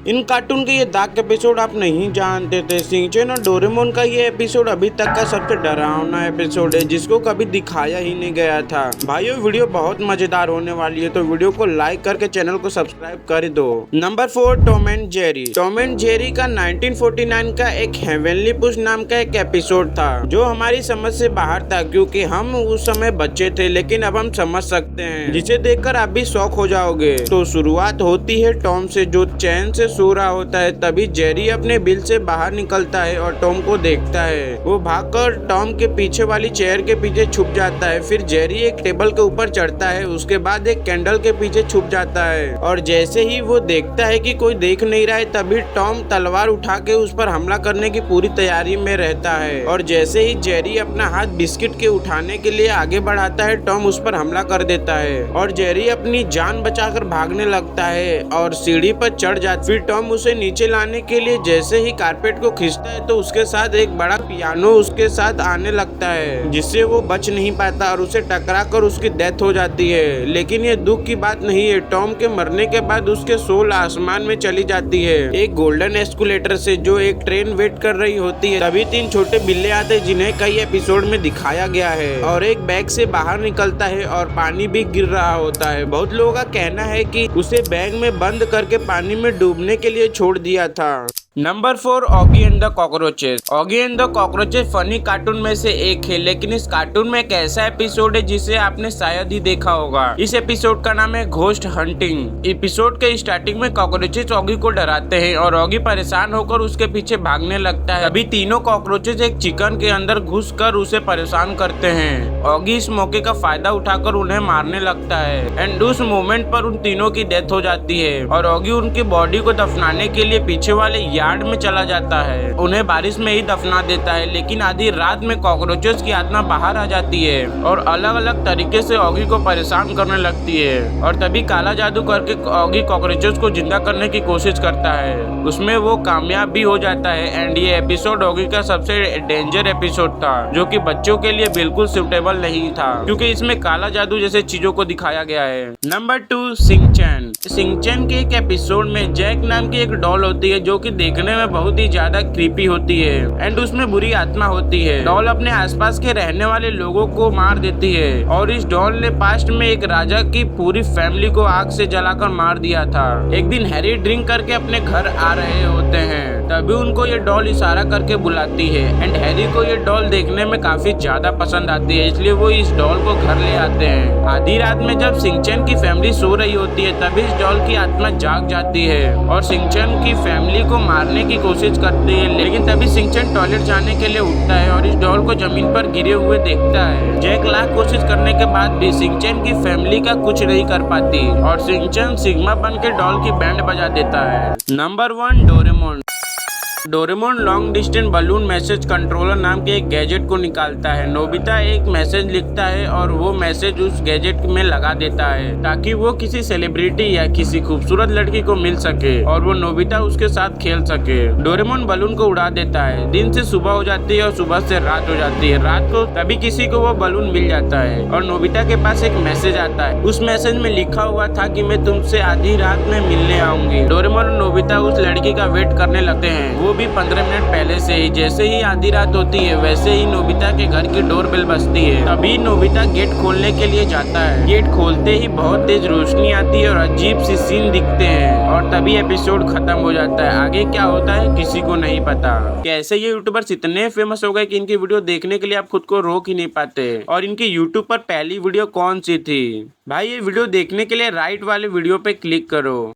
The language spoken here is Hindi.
इन कार्टून के ये डार्क एपिसोड आप नहीं जानते थे। शिनचैन और डोरेमोन का ये एपिसोड अभी तक का सबसे डरावना एपिसोड है जिसको कभी दिखाया ही नहीं गया था। भाइयों वीडियो बहुत मजेदार होने वाली है तो वीडियो को लाइक करके चैनल को सब्सक्राइब कर दो। Number 4 Tom and Jerry. Tom and Jerry का 1949 का एक हेवनली पुश नाम का एक एपिसोड था जो हमारी समझ से बाहर था क्योंकि हम उस समय बच्चे थे, लेकिन अब हम समझ सकते हैं जिसे देखकर आप भी शॉक हो जाओगे। तो शुरुआत होती है टॉम से जो चैन से सो रहा होता है। तभी जेरी अपने बिल से बाहर निकलता है और टॉम को देखता है। वो भागकर टॉम के पीछे वाली चेयर के पीछे छुप जाता है। फिर जेरी एक टेबल के ऊपर चढ़ता है, उसके बाद एक कैंडल के पीछे छुप जाता है और जैसे ही वो देखता है कि कोई देख नहीं रहा है तभी टॉम तलवार उठा के उस पर हमला करने की पूरी तैयारी में रहता है। और जैसे ही जेरी अपना हाथ बिस्किट के उठाने के लिए आगे बढ़ाता है टॉम उस पर हमला कर देता है और जेरी अपनी जान बचाकर भागने लगता है और सीढ़ी पर चढ़ जाता। फिर टॉम उसे नीचे लाने के लिए जैसे ही कारपेट को खींचता है तो उसके साथ एक बड़ा पियानो उसके साथ आने लगता है जिससे वो बच नहीं पाता और उसे टकरा कर उसकी डेथ हो जाती है। लेकिन ये दुख की बात नहीं है, टॉम के मरने के बाद उसके सोल आसमान में चली जाती है एक गोल्डन एस्कुलेटर से जो एक ट्रेन वेट कर रही होती है। तभी 3 छोटे बिल्ले आते हैं जिन्हें कई एपिसोड में दिखाया गया है और एक बैग से बाहर निकलता है और पानी भी गिर रहा होता है। बहुत लोगों का कहना है कि उसे बैग में बंद करके पानी में डूबने के लिए छोड़ दिया था। Number 4 Oggy and the cockroaches. Oggy and the cockroaches funny cartoon में से एक है, लेकिन इस कार्टून में एक ऐसा एपिसोड है जिसे आपने शायद ही देखा होगा। इस एपिसोड का नाम है घोस्ट हंटिंग। एपिसोड के स्टार्टिंग में कॉकरोचेस ऑगी को डराते हैं और ऑगी परेशान होकर उसके पीछे भागने लगता है। अभी तीनों कॉकरोचेस एक चिकन के अंदर घुसकर उसे परेशान करते हैं। ऑगी इस मौके का फायदा उठाकर उन्हें मारने लगता है एंड उस मोमेंट पर उन तीनों की डेथ हो जाती है और ऑगी उनकी बॉडी को दफनाने के लिए पीछे वाले यार्ड में चला जाता है। उन्हें बारिश में ही दफना देता है, लेकिन आधी रात में कॉकरोचेस की आत्मा बाहर आ जाती है और अलग अलग तरीके से ऑगी को परेशान करने लगती है और तभी काला जादू करके ऑगी कॉकरोचेस को जिंदा करने की कोशिश करता है। उसमें वो कामयाब भी हो जाता है एंड ये एपिसोड ऑगी का सबसे डेंजर एपिसोड था जो कि बच्चों के लिए बिल्कुल सुटेबल नहीं था क्योंकि इसमें काला जादू जैसे चीजों को दिखाया गया है। Number 2 Shinchan. शिनचैन के एक एपिसोड में जैक नाम की एक डॉल होती है जो कि देखने में बहुत ही ज्यादा क्रीपी होती है एंड उसमें बुरी आत्मा होती है। डॉल अपने आसपास के रहने वाले लोगों को मार देती है और इस डॉल ने पास्ट में एक राजा की पूरी फैमिली को आग से जलाकर मार दिया था। एक दिन हैरी ड्रिंक करके अपने घर आ रहे होते हैं, तभी उनको ये डॉल इशारा करके बुलाती है एंड हैरी को ये डॉल देखने में काफी ज्यादा पसंद आती है, इसलिए वो इस डॉल को घर ले आते हैं। आधी रात में जब शिनचैन की फैमिली सो रही होती है तभी इस डॉल की आत्मा जाग जाती है और शिनचैन की फैमिली को मारने की कोशिश करती है, लेकिन तभी शिनचैन टॉयलेट जाने के लिए उठता है और इस डॉल को जमीन पर गिरे हुए देखता है। जैक लाख कोशिश करने के बाद भी शिनचैन की फैमिली का कुछ नहीं कर पाती और शिनचैन सिग्मा बन के डॉल की बैंड बजा देता है। Number 1 Doraemon. Doraemon long distance balloon message controller नाम के एक गैजेट को निकालता है। नोबिता एक मैसेज लिखता है और वो मैसेज उस गैजेट में लगा देता है ताकि वो किसी सेलिब्रिटी या किसी खूबसूरत लड़की को मिल सके और वो नोबिता उसके साथ खेल सके। डोरेमोन बलून को उड़ा देता है। दिन से सुबह हो जाती है और सुबह से रात हो जाती है। रात को तभी किसी को वो बलून मिल जाता है और नोबिता के पास एक मैसेज आता है। उस मैसेज में लिखा हुआ था कि मैं तुमसे आधी रात में मिलने आऊंगी। डोरेमोन और नोबिता उस लड़की का वेट करने लगते हैं, वो भी 15 मिनट पहले से ही। जैसे ही आधी रात होती है वैसे ही नोबिता के घर की डोर बेल बजती है। तभी नोबिता गेट खोलने के लिए जाता है। गेट खोलते ही बहुत तेज रोशनी आती है और अजीब सी सीन दिखते हैं और तभी एपिसोड खत्म हो जाता है। आगे क्या होता है किसी को नहीं पता। कैसे ये यूट्यूबर्स इतने फेमस हो गए कि इनकी वीडियो देखने के लिए आप खुद को रोक ही नहीं पाते। और इनकी यूट्यूब पर पहली वीडियो कौन सी थी? भाई ये वीडियो देखने के लिए राइट वाले वीडियो पे क्लिक करो।